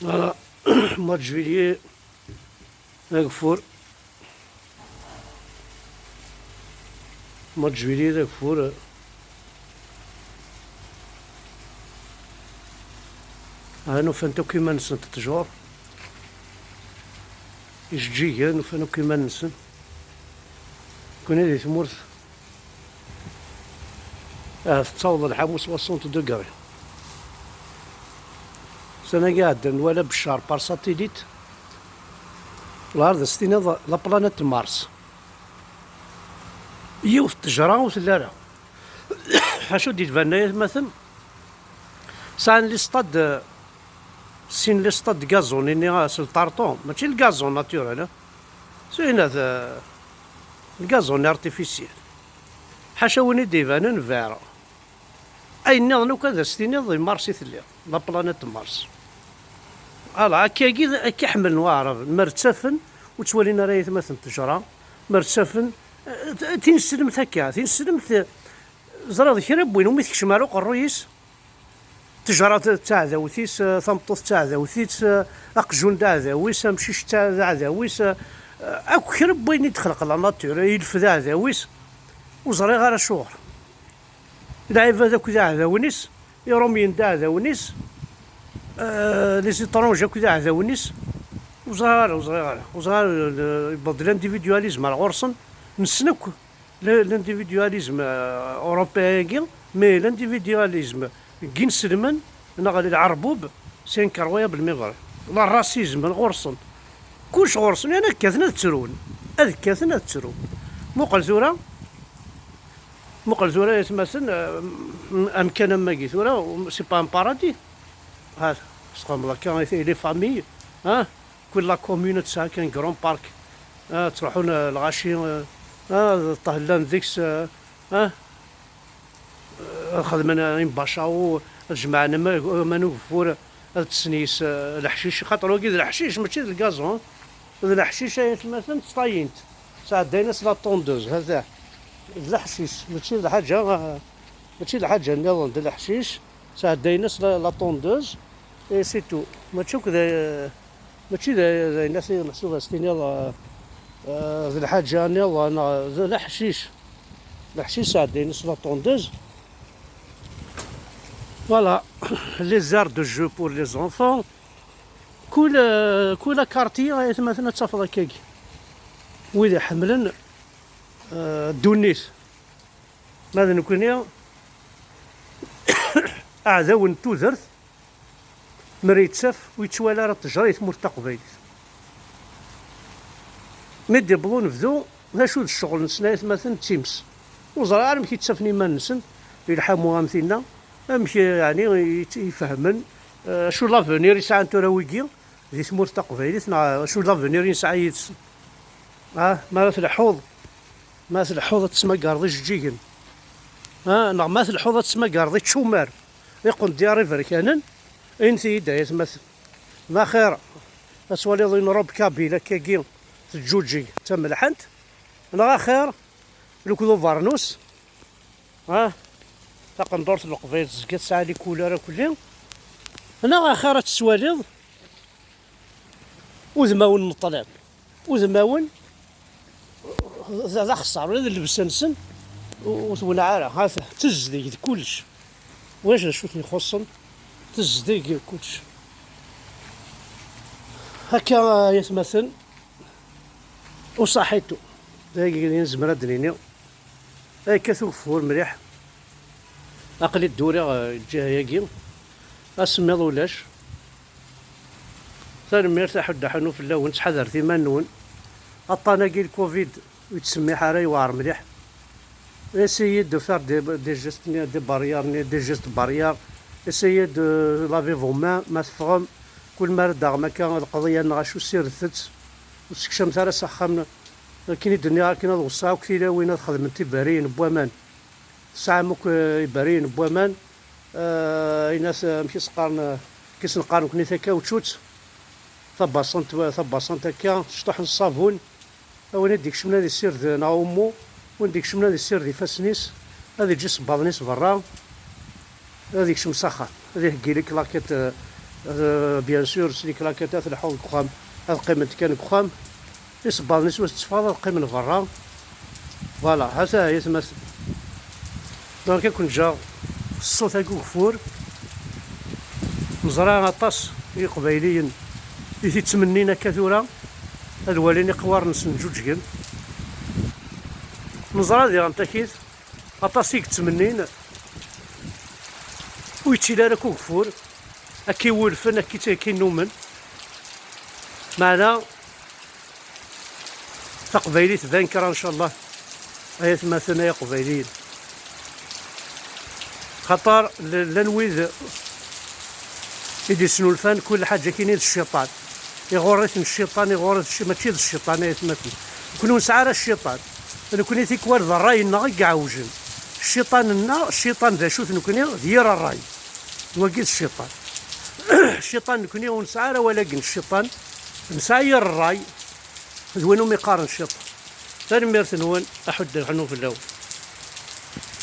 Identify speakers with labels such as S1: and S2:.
S1: فوالا. مات جويلية داك مات جويلية داك فور. هانو فانتو كيما نسن تتجور يجيجان وفانو كيما نسن كون هادي تمورت تتصاوض الحاموس 60 دوغري سنة قاعدة ولا بالشهر بار ساتيليت الأرض ستينا لا بلانيت مارس يوث التجرة وثلالة حاشو دي تبنايا مثلا سان لي ستاد سين لي ستاد غازون إني الطارطون ماشي الغازون ناتورال سين هذا الغازون ارتيفيسيال حاشا وين يديفانن فيرا أي نظن كذا ستينيض مارس يثلي لا بلانيت مارس فوالا كي حمل نوار مرتفن وتولينا راهي مثلا تجرى مرتفن تنسلمت هكا تنسلمت زرا كرا بوين ومي تكشم على قرويس تجرى تاع ذاوتيس ثمطوط تاع ذاوتيس اقجون تاع ذاويس مشيش تاع ذاويس اكو كرا بوين يدخل لا ناتور يلف تاع ذاويس وزري غير شهر لعيب هذاك تاع ذاونيس يروميين تاع ذاونيس لي سيترونج هاك تاع ذاونيس وزغار يبدل الانديفيدواليزم على غرسن نسنك الانديفيدواليزم اوروبيان مي الانديفيدواليزم كي نسلمن نغالي العربوب سين كرويا بالمغرب لا الراسيزم الغرسن كلش غرسن انا كاثنا تسرون هذيك كاثنا تسرون موقل ثورة مثلا امكان ماكي ثورة سي با ان بارادي هذا سقام كان لي فامي كل لا كومون تسعة كان كرون بارك تروحون الغاشي طهلان ديكس خدمنا نباشاو جمعنا ما نوفور التسنيس الحشيش خاطر وكيد الحشيش ماشي الغازون الحشيش مثلا تصاينت ساعة دايناس لا طوندوز هذا الحشيش ماشي الحاجة نظن ديال الحشيش ساعة دايناس لا طوندوز اي سي تو ماشي كذا ماشي الناس محسوبة ستيني ذي الحاجة نظن الحشيش ساعة دايناس لا طوندوز فوالا لي زار دو جو بور لي زونفون كل كارتي مثلا تفضل كاكي وإذا حملن دونيت ماذا نكون أعذاو توذرت مريت ساف ويتشوالى راه التجرى يثمر تقبيلت مدي بلون نفذو شو الشغل نسنا مثلا تيمس وزرا عالم كي تسافني ما نسن يلحموا امثلنا امشي يعني يفهمن شو لافونير يسعى انتو راويكي ذي ثمور تقبيلت شو لافونير يسعى يتس ما في الحوض ما في الحوض تسمى قارضي جيجن ما في الحوض تسمى قارضي تشومار يقول دياري فركانن انتي دايت مثل ما خير اسوالي ضين روب كابيلا كاكي تجوجي تملحنت انا خير لوكدو فارنوس تقندورت القبيل زكات ساعة كولارا كلهم انا خير تسواليض وذماون مطلب وذماون ذا خسر ولا اللبس نسن وثونا عارة هذا تزديق كلش واش شوفني خصن تزديق كلش هكا يتمثل وصحيتو دايق نزمر الدنيا هكا ثوفور مليح اقلي الدورة الجاية اسميض ولاش ثاني مرتاح ودا حنو في اللون تحذر ثمان نون الطناقي الكوفيد ويتسمي حاري وار مليح اسيي دو فار دي جيست دي باريار اسيي دو لافي فومان ما تفهم كل ما رد ما كان القضيه نغاشو سيرثت وسكشم ثرا سخمنا كاين الدنيا كاين الوصا وكثيره وين خدمتي بارين بوامان ساعه موك بارين بوامان الناس مشي سقارن كيس نقارن كني ثكا وتشوت ثبصنت هكا شطح الصابون وين ديك شمنا دي سير ناومو وين ديك شمنا دي سير دي فاسنيس هذه تجي صباضنيس برا هذيك شم سخان هذه هكي لك لاكيت بيان سور سلي كلاكيتات نحو الكخام هاد قيمة كان كخام يصبر نسوة تفاضل قيمة برا فوالا حتى هي تماثل. دونك كون جا الصوت هاكو كفور مزرعة طاس قبايليين تيتمنينا كثورة هاد والين قوار نسن جوجكن مزرعة ديال نتاكيت أطاسيك تمنين ويتشيلا راكو كفور أكي ولفن أكي كينومن معنا تقبايلي تبانكرا إن شاء الله أيا مثلا يا قبايليين خطر لنويذ يدي سنولفان كل حاجة كاين الشيطان يغورث الشيطان يغورث ماشي الشيطان يتمثل كونوا نسعى الشيطان انا كوني تيكوار ذا الراي نغا عوجن الشيطان ذا شوف نكوني دير الراي نوقيت الشيطان الشيطان نكوني ونسعى ولكن الشيطان نسعير الراي وينو ميقارن الشيطان ثاني ميرث نون احد الحنوف الاول.